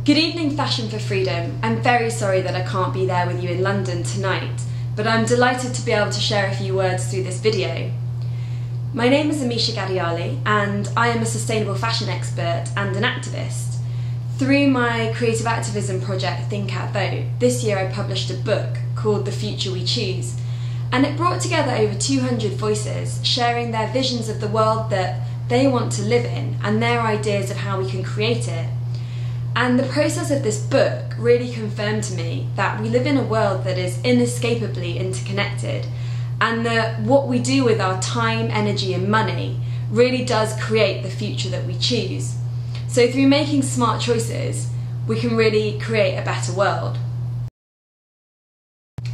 Good evening, Fashion for Freedom. I'm very sorry that I can't be there with you in London tonight, but I'm delighted to be able to share a few words through this video. My name is Amisha Ghadiali and I am a sustainable fashion expert and an activist. Through my creative activism project Think Out Vote, this year I published a book called The Future We Choose, and it brought together over 200 voices sharing their visions of the world that they want to live in and their ideas of how we can create it. And the process of this book really confirmed to me that we live in a world that is inescapably interconnected, and that what we do with our time, energy and money really does create the future that we choose. So through making smart choices, we can really create a better world.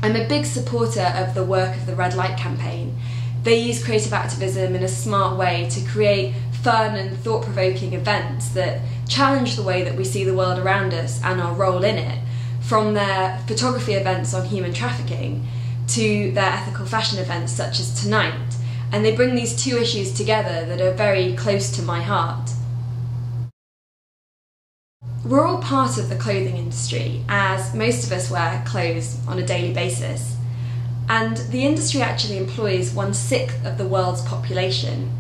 I'm a big supporter of the work of the Red Light campaign. They use creative activism in a smart way to create fun and thought-provoking events that challenge the way that we see the world around us and our role in it, from their photography events on human trafficking to their ethical fashion events such as tonight. And they bring these two issues together that are very close to my heart. We're all part of the clothing industry, as most of us wear clothes on a daily basis. And the industry actually employs 1/6 of the world's population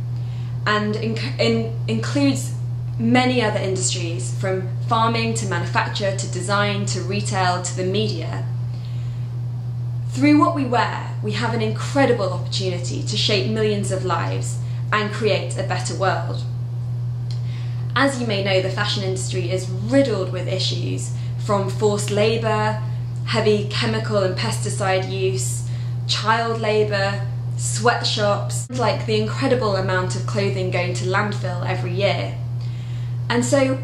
and includes many other industries, from farming to manufacture to design to retail to the media. Through what we wear, we have an incredible opportunity to shape millions of lives and create a better world. As you may know, the fashion industry is riddled with issues, from forced labour, heavy chemical and pesticide use, child labour, sweatshops, like the incredible amount of clothing going to landfill every year. And so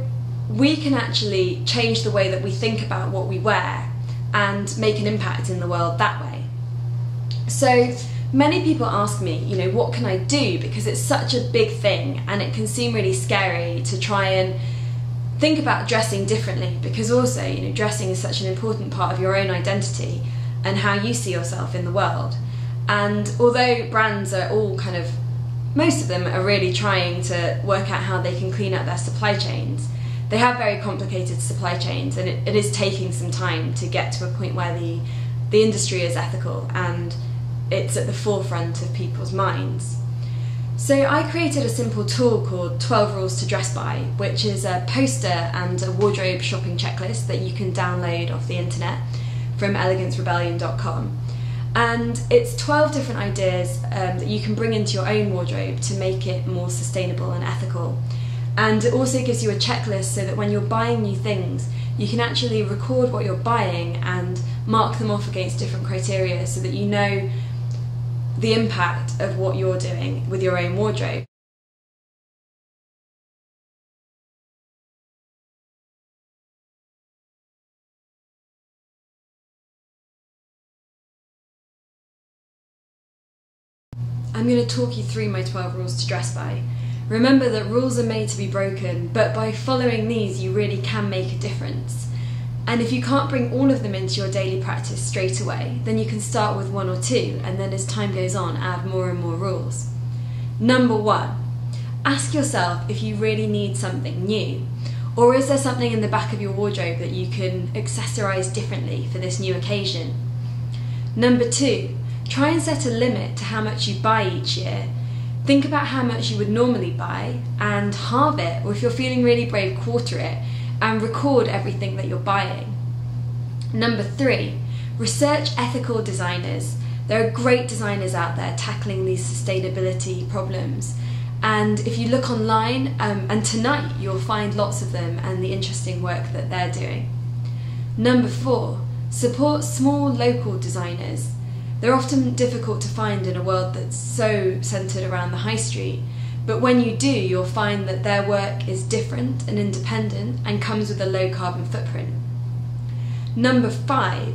we can actually change the way that we think about what we wear and make an impact in the world that way. So many people ask me, what can I do? Because it's such a big thing and it can seem really scary to try and think about dressing differently, because also, dressing is such an important part of your own identity and how you see yourself in the world. And although brands are all most of them are really trying to work out how they can clean up their supply chains, they have very complicated supply chains, and it is taking some time to get to a point where the industry is ethical and it's at the forefront of people's minds. So I created a simple tool called 12 Rules to Dress By, which is a poster and a wardrobe shopping checklist that you can download off the internet from elegancerebellion.com. And it's 12 different ideas that you can bring into your own wardrobe to make it more sustainable and ethical. And it also gives you a checklist so that when you're buying new things, you can actually record what you're buying and mark them off against different criteria so that you know the impact of what you're doing with your own wardrobe. I'm going to talk you through my 12 rules to dress by. Remember that rules are made to be broken, but by following these you really can make a difference. And if you can't bring all of them into your daily practice straight away, then you can start with 1 or 2, and then as time goes on, add more and more rules. Number 1, ask yourself if you really need something new, or is there something in the back of your wardrobe that you can accessorize differently for this new occasion. Number 2, try and set a limit to how much you buy each year. Think about how much you would normally buy and halve it, or if you're feeling really brave, quarter it, and record everything that you're buying. Number 3, research ethical designers. There are great designers out there tackling these sustainability problems, and if you look online, and tonight you'll find lots of them and the interesting work that they're doing. Number 4, support small local designers. They're often difficult to find in a world that's so centred around the high street, but when you do, you'll find that their work is different and independent and comes with a low carbon footprint. Number 5,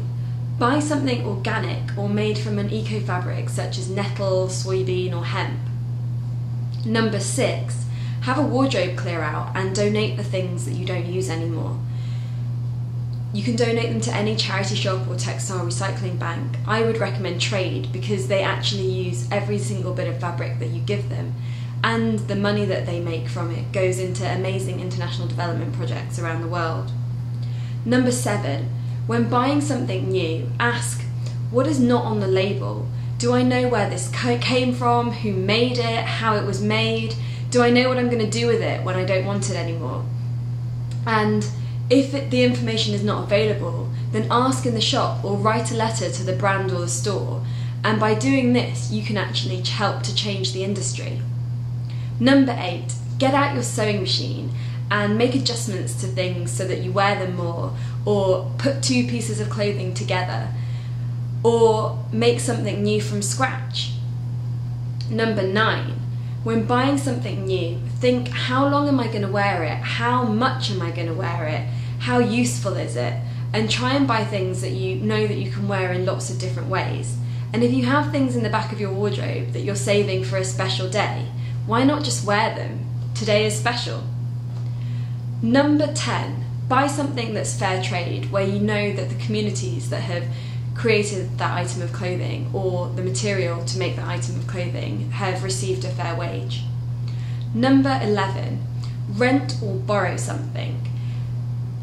buy something organic or made from an eco-fabric such as nettle, soybean or hemp. Number 6, have a wardrobe clear out and donate the things that you don't use anymore. You can donate them to any charity shop or textile recycling bank. I would recommend Trade because they actually use every single bit of fabric that you give them, and the money that they make from it goes into amazing international development projects around the world. Number 7, when buying something new, ask, what is not on the label? Do I know where this came from, who made it, how it was made? Do I know what I'm going to do with it when I don't want it anymore? And if the information is not available, then ask in the shop or write a letter to the brand or the store. And by doing this, you can actually help to change the industry. Number 8, get out your sewing machine and make adjustments to things so that you wear them more, or put 2 pieces of clothing together, or make something new from scratch. Number 9, when buying something new, think, how long am I going to wear it? How much am I going to wear it? How useful is it? And try and buy things that you know that you can wear in lots of different ways. And if you have things in the back of your wardrobe that you're saving for a special day, why not just wear them? Today is special. Number 10, buy something that's fair trade, where you know that the communities that have created that item of clothing or the material to make that item of clothing have received a fair wage. Number 11, rent or borrow something.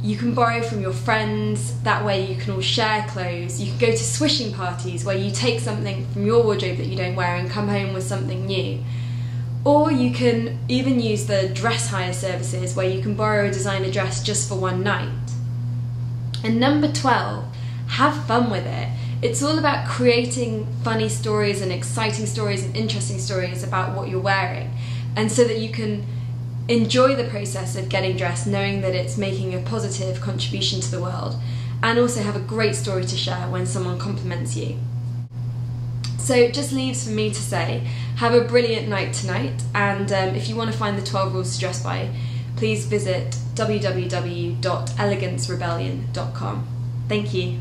You can borrow from your friends, that way you can all share clothes. You can go to swishing parties where you take something from your wardrobe that you don't wear and come home with something new. Or you can even use the dress hire services where you can borrow a designer dress just for one night. And number 12, have fun with it. It's all about creating funny stories and exciting stories and interesting stories about what you're wearing, and so that you can enjoy the process of getting dressed, knowing that it's making a positive contribution to the world, and also have a great story to share when someone compliments you. So it just leaves for me to say, have a brilliant night tonight, and if you want to find the 12 rules to dress by, please visit www.elegancerebellion.com. Thank you.